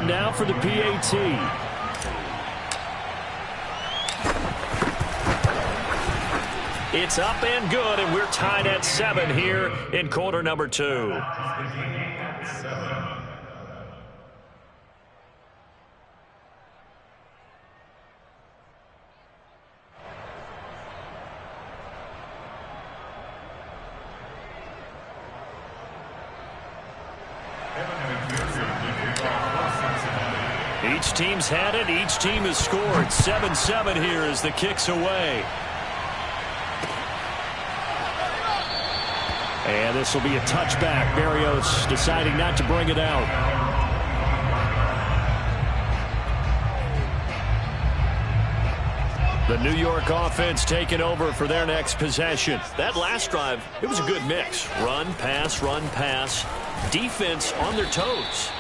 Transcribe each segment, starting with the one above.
And now for the PAT. It's up and good, and we're tied at 7 here in quarter number 2. Each team's had it. Each team has scored. 7-7 here as the kick's away. And this will be a touchback. Berrios deciding not to bring it out. The New York offense taking over for their next possession. That last drive, it was a good mix. Run, pass, defense on their toes.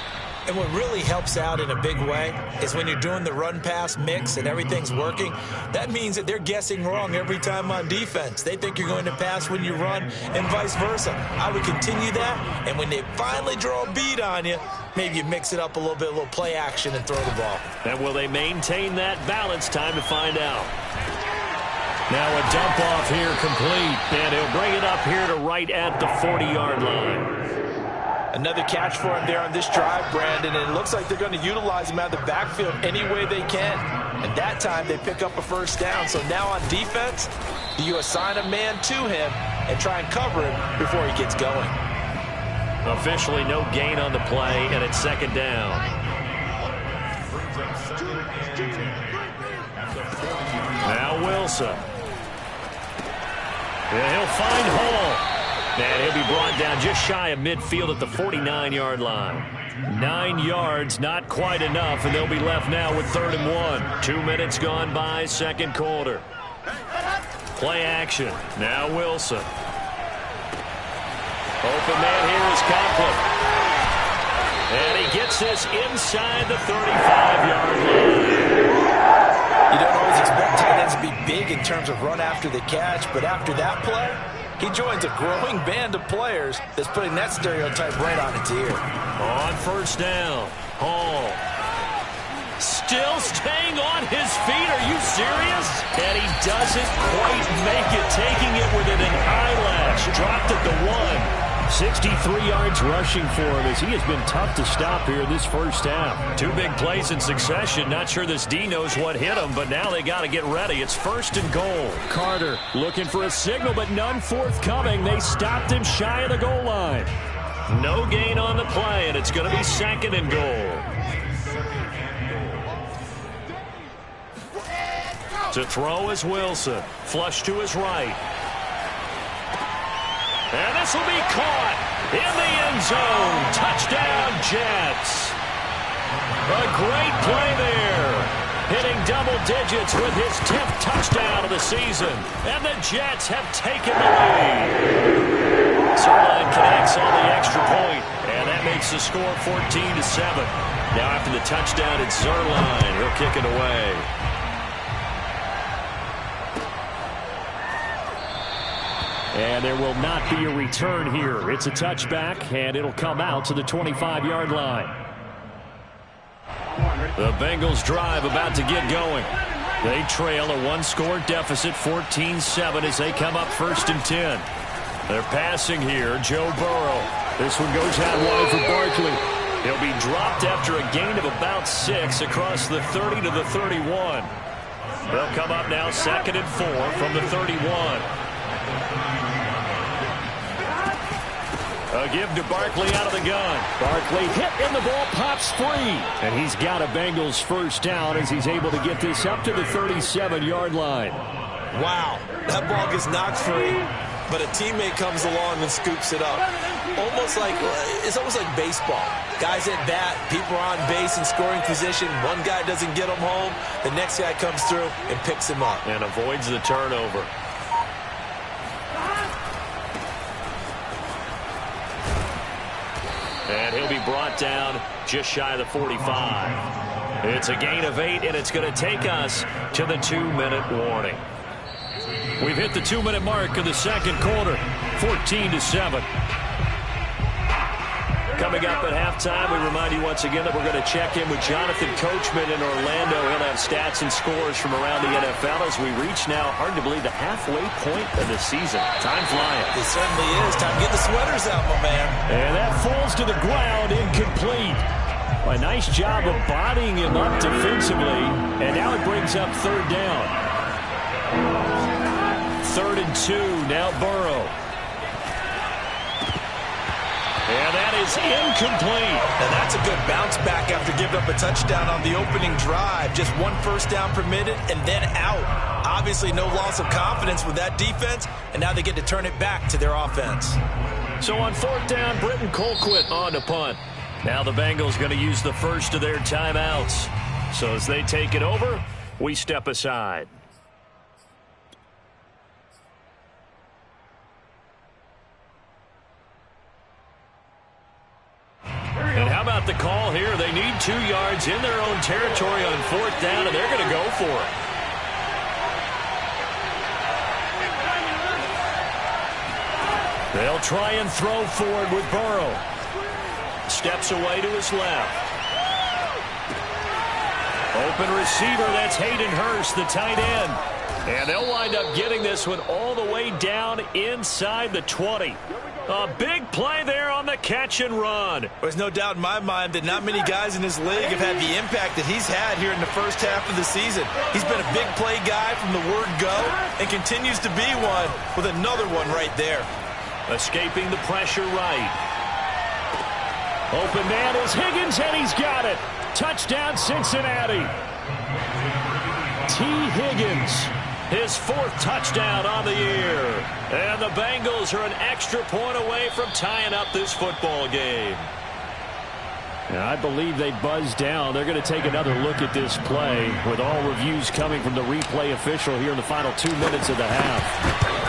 And what really helps out in a big way is when you're doing the run-pass mix and everything's working, that means that they're guessing wrong every time on defense. They think you're going to pass when you run and vice versa. I would continue that, and when they finally draw a beat on you, maybe you mix it up a little bit, a little play action and throw the ball. And will they maintain that balance? Time to find out. Now a dump off here complete, and he'll bring it up here to right at the 40-yard line. Another catch for him there on this drive, Brandon, and it looks like they're going to utilize him out of the backfield any way they can. And that time they pick up a first down. So now on defense, you assign a man to him and try and cover him before he gets going. Officially no gain on the play, and it's second down. Now Wilson. And he'll find Hall. And he'll be brought down just shy of midfield at the 49-yard line. 9 yards, not quite enough, and they'll be left now with 3rd and 1. 2 minutes gone by, second quarter. Play action. Now Wilson. Open man here is Conklin. And he gets this inside the 35-yard line. You don't always expect tight ends to be big in terms of run after the catch, but after that play, he joins a growing band of players that's putting that stereotype right on its ear. On first down, Hall. Still staying on his feet. Are you serious? And he doesn't quite make it, taking it within an eyelash. Dropped at the 1. 63 yards rushing for him as he has been tough to stop here this first half. 2 big plays in succession. Not sure this D knows what hit him, but now they got to get ready. It's 1st and goal. Carter looking for a signal, but none forthcoming. They stopped him shy of the goal line. No gain on the play, and it's going to be 2nd and goal. To throw is Wilson. Flush to his right. And this will be caught in the end zone. Touchdown, Jets. A great play there. Hitting double digits with his 10th touchdown of the season. And the Jets have taken the lead. Zerline connects on the extra point, and that makes the score 14-7. Now after the touchdown, it's Zerline. He'll kick it away. And there will not be a return here. It's a touchback, and it'll come out to the 25-yard line. The Bengals drive about to get going. They trail a 1-score deficit, 14-7, as they come up 1st and 10. They're passing here, Joe Burrow. This one goes out wide for Barkley. He'll be dropped after a gain of about 6 across the 30 to the 31. They'll come up now 2nd and 4 from the 31. A give to Barkley out of the gun. Barkley hit and the ball pops free. And he's got a Bengals first down as he's able to get this up to the 37-yard line. Wow, that ball gets knocked free, but a teammate comes along and scoops it up. It's almost like baseball. Guys at bat, people are on base in scoring position. One guy doesn't get him home. The next guy comes through and picks him up. And avoids the turnover. And he'll be brought down just shy of the 45. It's a gain of 8, and it's going to take us to the 2-minute warning. We've hit the 2-minute mark of the second quarter, 14-7. Coming up at halftime, we remind you once again that we're going to check in with Jonathan Coachman in Orlando. He'll have stats and scores from around the NFL as we reach now, hard to believe, the halfway point of the season. Time flying. It certainly is. Time to get the sweaters out, my man. And that falls to the ground, incomplete. A nice job of bodying him up defensively, and now it brings up third down. 3rd and 2, now Burrow. And that is incomplete. And that's a good bounce back after giving up a touchdown on the opening drive. Just 1 first down permitted and then out. Obviously no loss of confidence with that defense, and now they get to turn it back to their offense. So on 4th down, Britton Colquitt on to punt. Now the Bengals going to use the first of their timeouts. So as they take it over, we step aside. And how about the call here? They need 2 yards in their own territory on 4th down, and they're going to go for it. They'll try and throw forward with Burrow. Steps away to his left. Open receiver, that's Hayden Hurst, the tight end. And they'll wind up getting this one all the way down inside the 20. A big play there on the catch and run. There's no doubt in my mind that not many guys in this league have had the impact that he's had here in the first half of the season. He's been a big play guy from the word go and continues to be one with another one right there. Escaping the pressure right. Open man is Higgins, and he's got it. Touchdown, Cincinnati. T. Higgins, his 4th touchdown on the year. And the Bengals are an extra point away from tying up this football game. Now, I believe they buzzed down. They're going to take another look at this play with all reviews coming from the replay official here in the final 2 minutes of the half.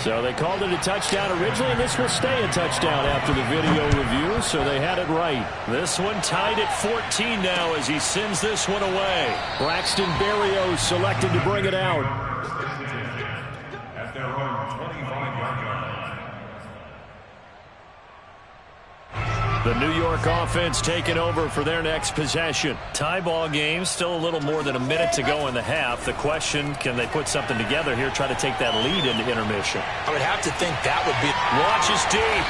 So they called it a touchdown originally, and this will stay a touchdown after the video review, so they had it right. This one tied at 14 now as he sends this one away. Braxton Berrios selected to bring it out. At their own 25-yard line. The New York offense taking over for their next possession. Tie ball game, still a little more than a minute to go in the half. The question, can they put something together here, try to take that lead into intermission? I would have to think that would be... Launches deep.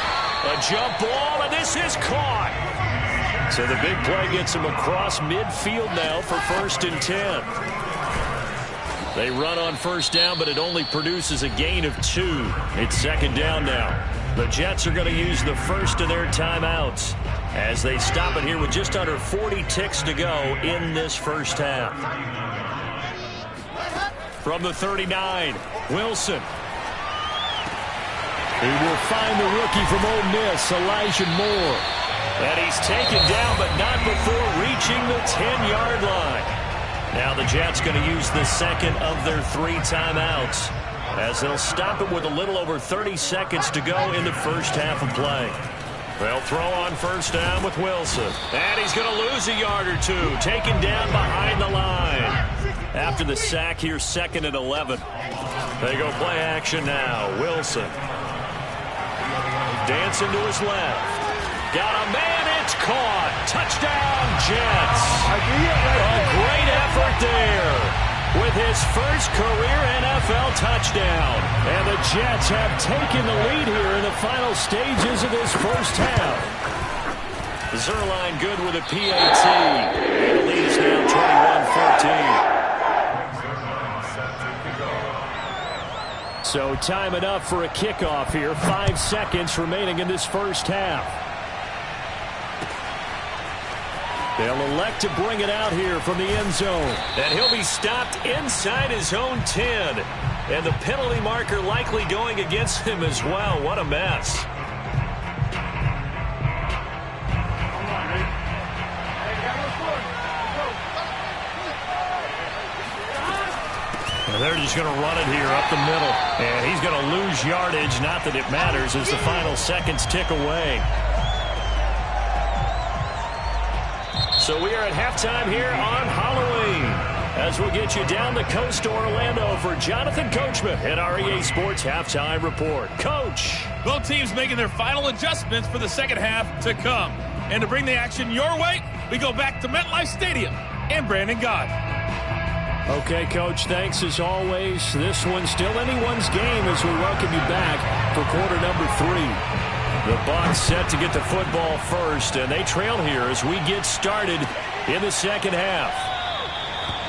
A jump ball, and this is caught. So the big play gets him across midfield now for 1st and 10. They run on 1st down, but it only produces a gain of 2. It's 2nd down now. The Jets are going to use the first of their timeouts as they stop it here with just under 40 ticks to go in this first half. From the 39, Wilson. He will find the rookie from Ole Miss, Elijah Moore. And he's taken down, but not before reaching the 10-yard line. Now the Jets going to use the second of their 3 timeouts, as they'll stop it with a little over 30 seconds to go in the first half of play. They'll throw on 1st down with Wilson. And he's going to lose a yard or 2, taken down behind the line. After the sack here, 2nd and 11. They go play action now. Wilson. Dancing to his left. Got a man, it's caught. Touchdown, Jets. A great effort there with his first career NFL touchdown. And the Jets have taken the lead here in the final stages of this first half. Zerline good with a PAT. And the lead is now 21-14. So time it up for a kickoff here. 5 seconds remaining in this first half. They'll elect to bring it out here from the end zone. And he'll be stopped inside his own 10. And the penalty marker likely going against him as well. What a mess. And they're just going to run it here up the middle. And he's going to lose yardage. Not that it matters as the final seconds tick away. So we are at halftime here on Halloween as we'll get you down the coast to Orlando for Jonathan Coachman at our EA Sports Halftime Report. Coach. Both teams making their final adjustments for the second half to come. And to bring the action your way, we go back to MetLife Stadium and Brandon Gott. Okay, Coach, thanks as always. This one's still anyone's game as we welcome you back for quarter number 3. The Bucs set to get the football first, and they trail here as we get started in the second half.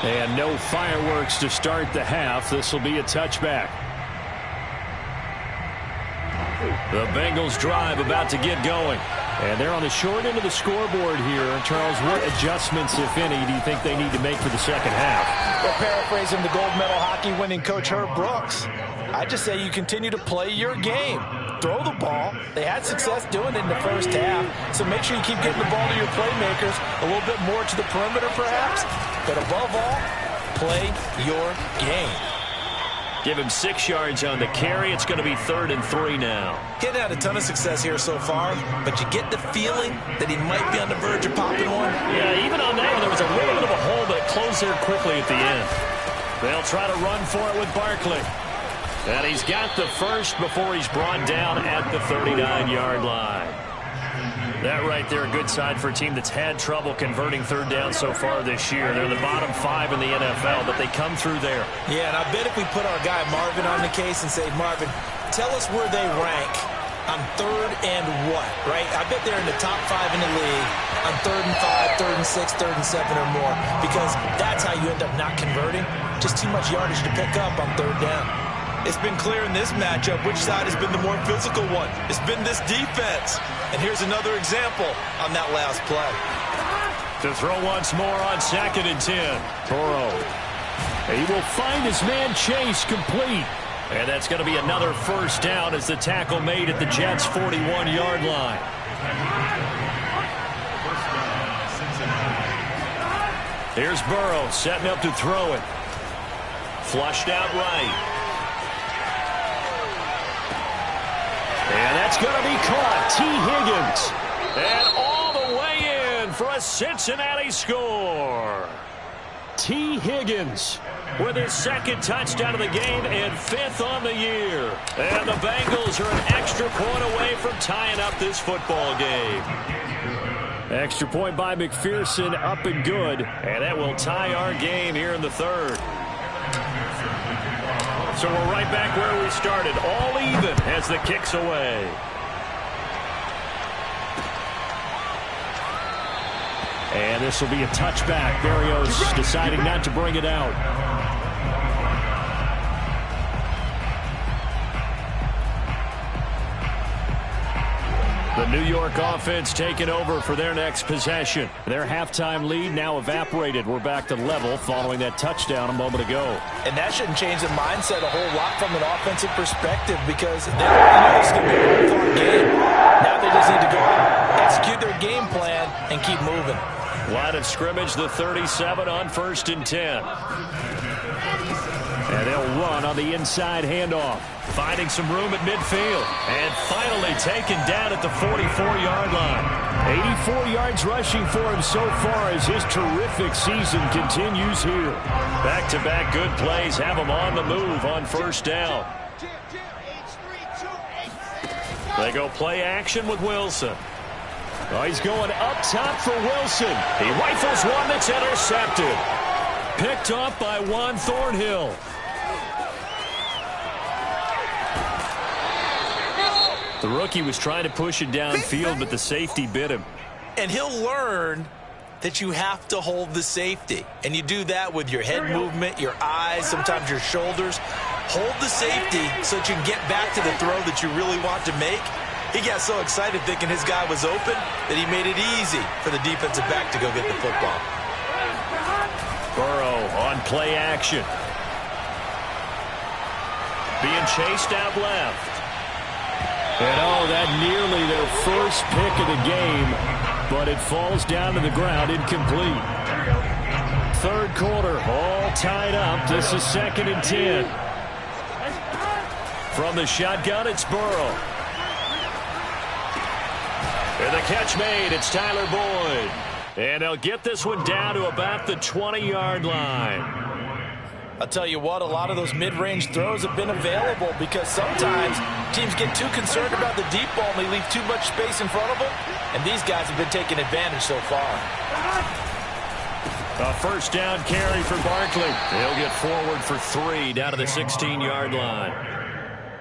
And no fireworks to start the half. This will be a touchback. The Bengals drive about to get going. And they're on the short end of the scoreboard here. Charles, what adjustments, if any, do you think they need to make for the second half? Well, paraphrasing the gold medal hockey winning coach Herb Brooks, I just say you continue to play your game. Throw the ball. They had success doing it in the first half, so make sure you keep getting the ball to your playmakers, a little bit more to the perimeter perhaps, but above all, play your game. Give him 6 yards on the carry. It's going to be 3rd and 3 now. Getting had a ton of success here so far, but you get the feeling that he might be on the verge of popping one. Yeah, even on that one, there was a little bit of a hole, but it closed there quickly at the end. They'll try to run for it with Barkley. And he's got the first before he's brought down at the 39-yard line. That right there, a good sign for a team that's had trouble converting third down so far this year. They're the bottom 5 in the NFL, but they come through there. Yeah, and I bet if we put our guy Marvin on the case and say, Marvin, tell us where they rank on 3rd and what, right? I bet they're in the top 5 in the league on 3rd and 5, 3rd and 6, 3rd and 7 or more, because that's how you end up not converting. Just too much yardage to pick up on 3rd down. It's been clear in this matchup which side has been the more physical one. It's been this defense. And here's another example on that last play. To throw once more on 2nd and 10. Burrow. He will find his man Chase complete. And that's going to be another first down as the tackle made at the Jets' 41-yard line. Here's Burrow setting up to throw it. Flushed out right. And that's going to be caught. T. Higgins. And all the way in for a Cincinnati score. T. Higgins with his 2nd touchdown of the game and 5th on the year. And the Bengals are an extra point away from tying up this football game. Extra point by McPherson, up and good. And that will tie our game here in the 3rd. So we're right back where we started, all even as the kick's away. And this will be a touchback. Berrios deciding not to bring it out. The New York offense taking over for their next possession. Their halftime lead now evaporated. We're back to level following that touchdown a moment ago. And that shouldn't change the mindset a whole lot from an offensive perspective because they know it's going to be a fun game. Now they just need to go out, execute their game plan, and keep moving. Line of scrimmage, the 37 on 1st and 10. And they'll run on the inside handoff. Finding some room at midfield. And finally taken down at the 44-yard line. 84 yards rushing for him so far as his terrific season continues here. Back-to-back good plays have him on the move on 1st down. They go play action with Wilson. Oh, he's going up top for Wilson. He rifles one that's intercepted. Picked off by Juan Thornhill. The rookie was trying to push it downfield, but the safety bit him. And he'll learn that you have to hold the safety. And you do that with your head movement, your eyes, sometimes your shoulders. Hold the safety so that you can get back to the throw that you really want to make. He got so excited thinking his guy was open that he made it easy for the defensive back to go get the football. Burrow on play action. Being chased out left. And oh, that nearly their first pick of the game, but it falls down to the ground incomplete. 3rd quarter, all tied up. This is 2nd and 10. From the shotgun, it's Burrow. And the catch made, it's Tyler Boyd. And they'll get this one down to about the 20-yard line. I'll tell you what, a lot of those mid-range throws have been available because sometimes teams get too concerned about the deep ball and they leave too much space in front of them, and these guys have been taking advantage so far. A first down carry for Barkley. He'll get forward for 3 down to the 16-yard line.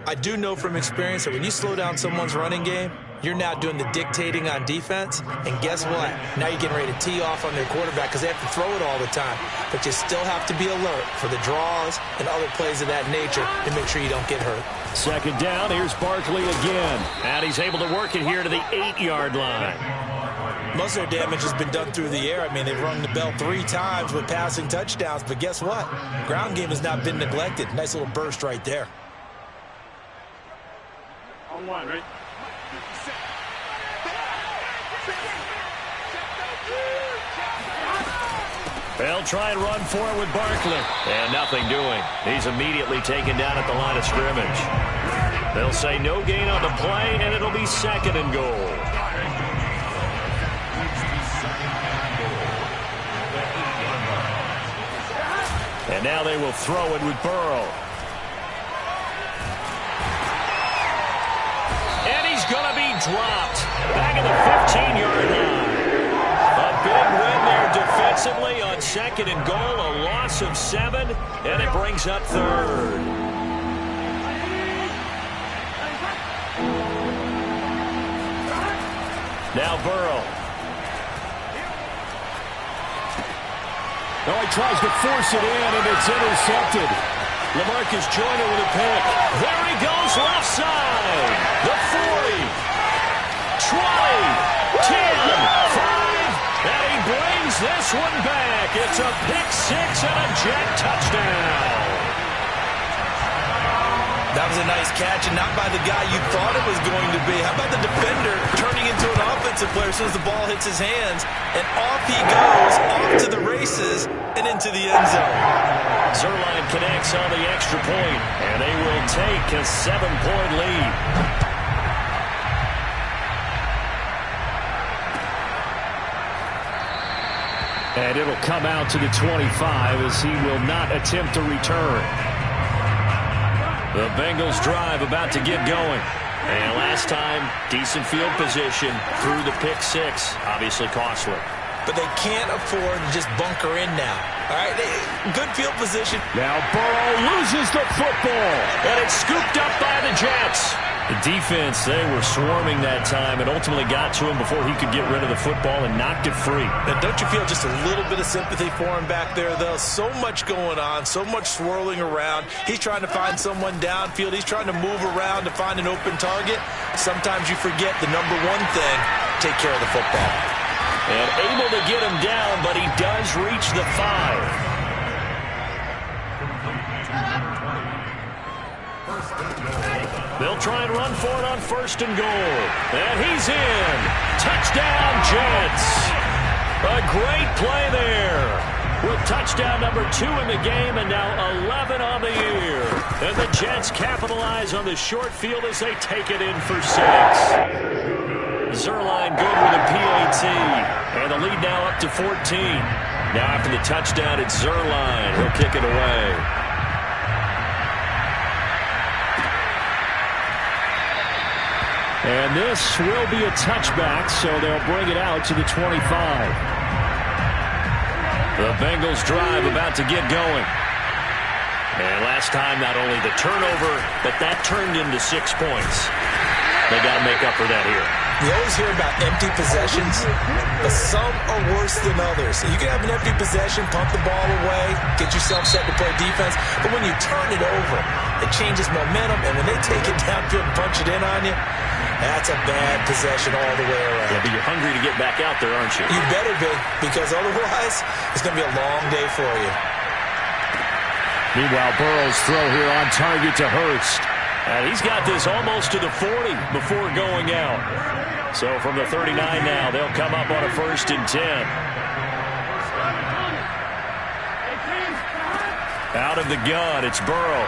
I do know from experience that when you slow down someone's running game, you're now doing the dictating on defense, and guess what? Now you're getting ready to tee off on their quarterback because they have to throw it all the time. But you still have to be alert for the draws and other plays of that nature to make sure you don't get hurt. Second down, here's Barkley again. And he's able to work it here to the 8-yard line. Most of their damage has been done through the air. I mean, they've rung the bell 3 times with passing touchdowns, but guess what? Ground game has not been neglected. Nice little burst right there. On one, right? They'll try and run for it with Barkley. And nothing doing. He's immediately taken down at the line of scrimmage. They'll say no gain on the play, and it'll be second and goal. And now they will throw it with Burrow. And he's going to be dropped. Back at the 15-yard line. A big win there defensively on second and goal. A loss of 7, and it brings up third. Now Burrow. Oh, he tries to force it in, and it's intercepted. LaMarcus Joyner with a pick. There he goes, left side. The 40, 20, 10, 5, and he brings this one back. It's a pick 6 and a Jet touchdown. That was a nice catch, and not by the guy you thought it was going to be. How about the defender turning into an offensive player as soon as the ball hits his hands, and off he goes, off to the races, and into the end zone. Zuerlein connects on the extra point, and they will take a 7-point lead. And it'll come out to the 25 as he will not attempt to return. The Bengals drive about to get going. And last time, decent field position through the pick 6. Obviously costly. But they can't afford to just bunker in now. All right, good field position. Now Burrow loses the football. And it's scooped up by the Jets. The defense, they were swarming that time and ultimately got to him before he could get rid of the football and knocked it free. Now, don't you feel just a little bit of sympathy for him back there, though? So much going on, so much swirling around. He's trying to find someone downfield. He's trying to move around to find an open target. Sometimes you forget the number one thing, take care of the football. And able to get him down, but he does reach the 5. They'll try and run for it on first and goal. And he's in. Touchdown, Jets. A great play there. With touchdown number 2 in the game and now 11 on the year. And the Jets capitalize on the short field as they take it in for 6. Zuerlein good with a PAT. And the lead now up to 14. Now after the touchdown, it's Zuerlein. He'll kick it away. And this will be a touchback, so they'll bring it out to the 25. The Bengals drive about to get going. And last time, not only the turnover, but that turned into 6 points. They got to make up for that here. You always hear about empty possessions, but some are worse than others. You can have an empty possession, pump the ball away, get yourself set to play defense, but when you turn it over, it changes momentum, and when they take it downfield and punch it in on you, that's a bad possession all the way around. Yeah, but you're hungry to get back out there, aren't you? You better be, because otherwise, it's going to be a long day for you. Meanwhile, Burrow's throw here on target to Hurst. And he's got this almost to the 40 before going out. So from the 39 now, they'll come up on a first and 10. Out of the gun, it's Burrow.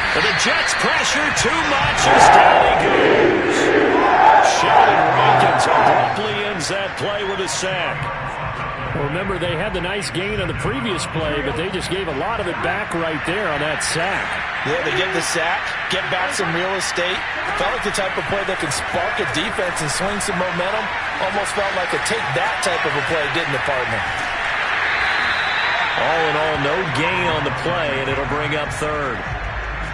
And the Jets pressure too much as down he goes. Sheldon Rankins abruptly ends ends that play with a sack. Well, remember, they had the nice gain on the previous play, but they just gave a lot of it back right there on that sack. Yeah, they get the sack, get back some real estate. Felt like the type of play that can spark a defense and swing some momentum. Almost felt like a take that type of a play, didn't it, partner? All in all, no gain on the play, and it'll bring up third.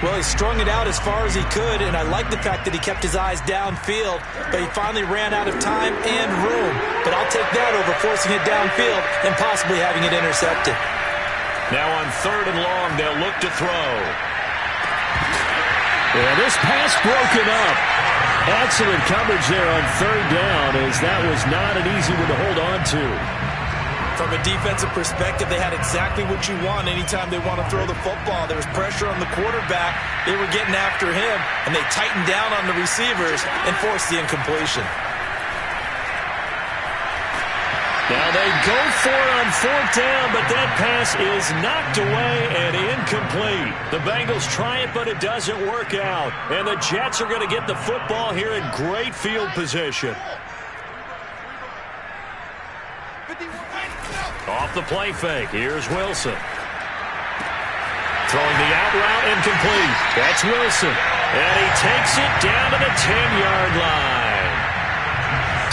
Well, he strung it out as far as he could, and I like the fact that he kept his eyes downfield, but he finally ran out of time and room. But I'll take that over forcing it downfield and possibly having it intercepted. Now on third and long, they'll look to throw. Yeah, this pass broken up. Excellent coverage there on third down, as that was not an easy one to hold on to. From a defensive perspective, they had exactly what you want anytime they want to throw the football. There was pressure on the quarterback. They were getting after him, and they tightened down on the receivers and forced the incompletion. Now they go for it on fourth down, but that pass is knocked away and incomplete. The Bengals try it, but it doesn't work out. And the Jets are going to get the football here in great field position. Off the play fake, here's Wilson. Throwing the out route incomplete. That's Wilson. And he takes it down to the 10-yard line.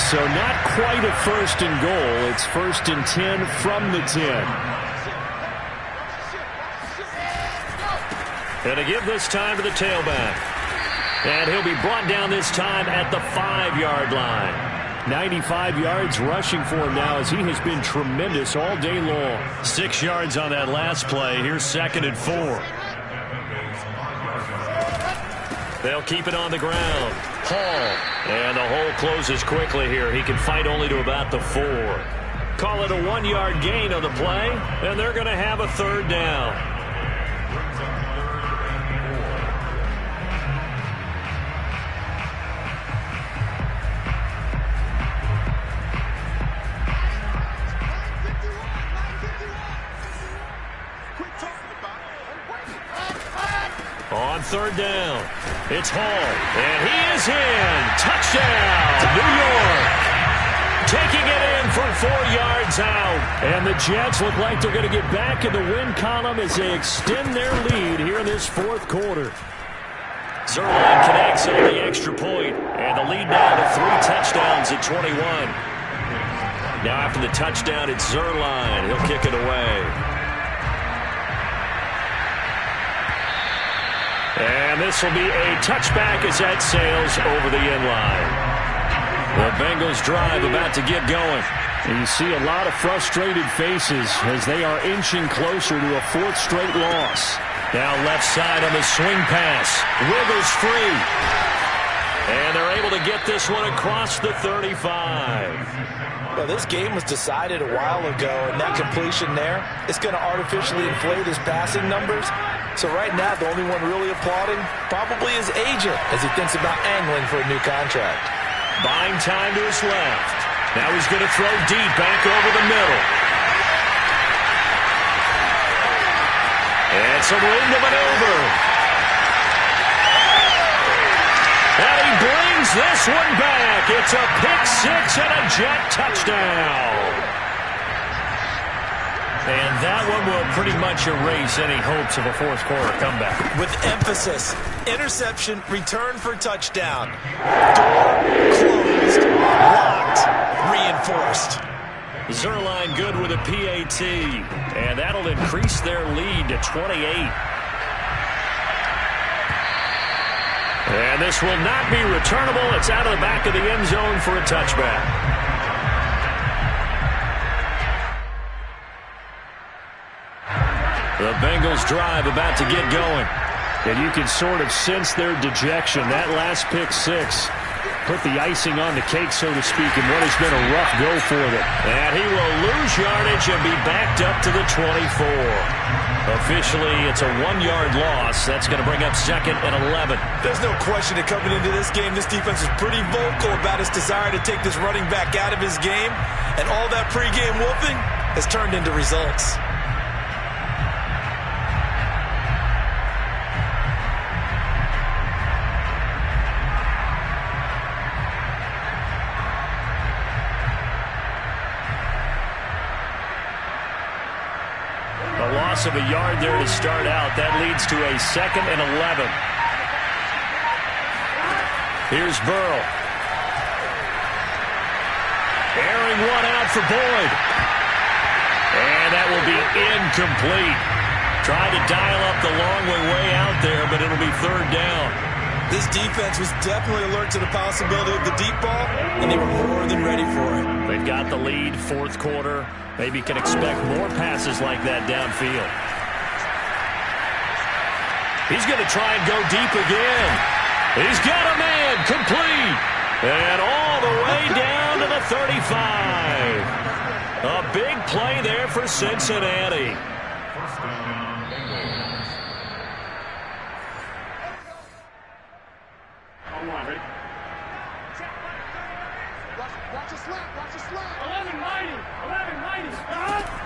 So not quite a first and goal. It's first and 10 from the 10. And to give this time to the tailback. And he'll be brought down this time at the 5-yard line. 95 yards rushing for him now, as he has been tremendous all day long. 6 yards on that last play. Here's second and 4. They'll keep it on the ground. Hall. And the hole closes quickly here. He can fight only to about the 4. Call it a 1-yard gain on the play, and they're going to have a third down. On third down, it's Hall, and he is in. Touchdown, New York. Taking it in for 4 yards out. And the Jets look like they're going to get back in the win column as they extend their lead here in this fourth quarter. Zuerlein connects on the extra point, and the lead now to 3 touchdowns at 21. Now after the touchdown, it's Zuerlein. He'll kick it away. And this will be a touchback as that sails over the end line. The Bengals drive about to get going. And you see a lot of frustrated faces as they are inching closer to a 4th straight loss. Now left side on the swing pass. Wiggles free. And they're able to get this one across the 35. Well, this game was decided a while ago, and that completion there, it's going to artificially inflate his passing numbers. So right now, the only one really applauding probably his agent as he thinks about angling for a new contract. Buying time to his left. Now he's going to throw deep back over the middle. And some room to maneuver. And he brings this one back. It's a pick-6 and a Jet touchdown. And that one will pretty much erase any hopes of a fourth quarter comeback. With emphasis, interception, return for touchdown. Door closed, locked, reinforced. Zuerlein good with a PAT, and that'll increase their lead to 28. And this will not be returnable. It's out of the back of the end zone for a touchback. The Bengals drive about to get going. And you can sort of sense their dejection. That last pick-6 put the icing on the cake, so to speak, in what has been a rough go for them. And he will lose yardage and be backed up to the 24. Officially, it's a 1-yard loss. That's going to bring up second and 11. There's no question that coming into this game, this defense is pretty vocal about its desire to take this running back out of his game. And all that pregame whooping has turned into results. loss of a yard there to start out. That leads to a 2nd and 11. Here's Burrow. Airing one out for Boyd. And that will be incomplete. Tried to dial up the long way out there, but it'll be 3rd down. This defense was definitely alert to the possibility of the deep ball, and they were more than ready for it. They've got the lead, 4th quarter. Maybe can expect more passes like that downfield. He's going to try and go deep again. He's got a man, complete. And all the way down to the 35. A big play there for Cincinnati.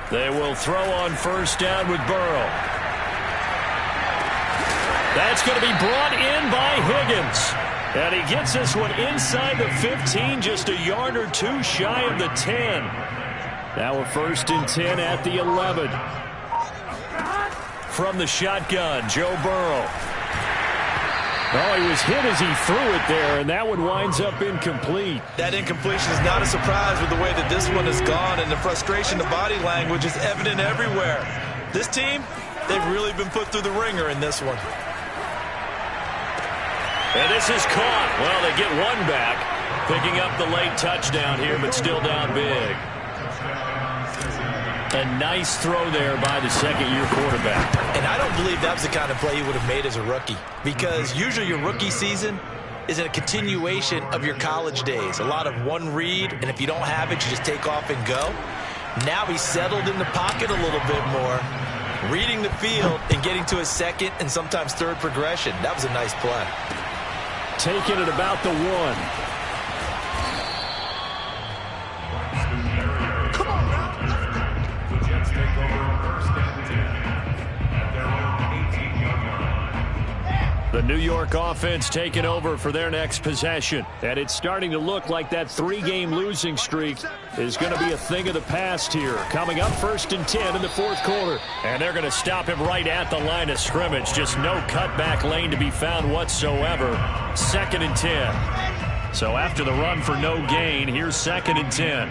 They will throw on 1st down with Burrow. That's going to be brought in by Higgins. And he gets this one inside the 15, just a yard or 2 shy of the 10. Now a 1st and 10 at the 11. From the shotgun, Joe Burrow. Oh, he was hit as he threw it there, and that one winds up incomplete. That incompletion is not a surprise with the way that this one has gone, and the frustration, the body language is evident everywhere. This team, they've really been put through the ringer in this one. And this is caught. Well, they get one back, picking up the late touchdown here, but still down big. A nice throw there by the 2nd-year quarterback. And I don't believe that was the kind of play he would have made as a rookie, because usually your rookie season is a continuation of your college days. A lot of one read, and if you don't have it, you just take off and go. Now he's settled in the pocket a little bit more, reading the field and getting to his 2nd and sometimes 3rd progression. That was a nice play. Taking it about the 1. The New York offense taking over for their next possession. And it's starting to look like that 3-game losing streak is going to be a thing of the past here. Coming up 1st and 10 in the 4th quarter. And they're going to stop him right at the line of scrimmage. Just no cutback lane to be found whatsoever. 2nd and 10. So after the run for no gain, here's 2nd and 10.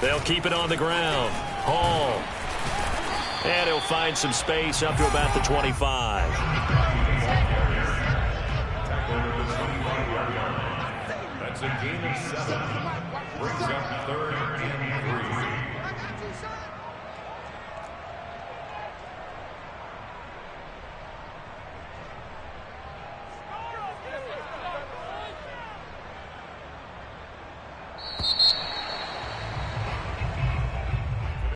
They'll keep it on the ground. Hall. And he'll find some space up to about the 25. That's a gain of 7. Brings up 3rd and 3.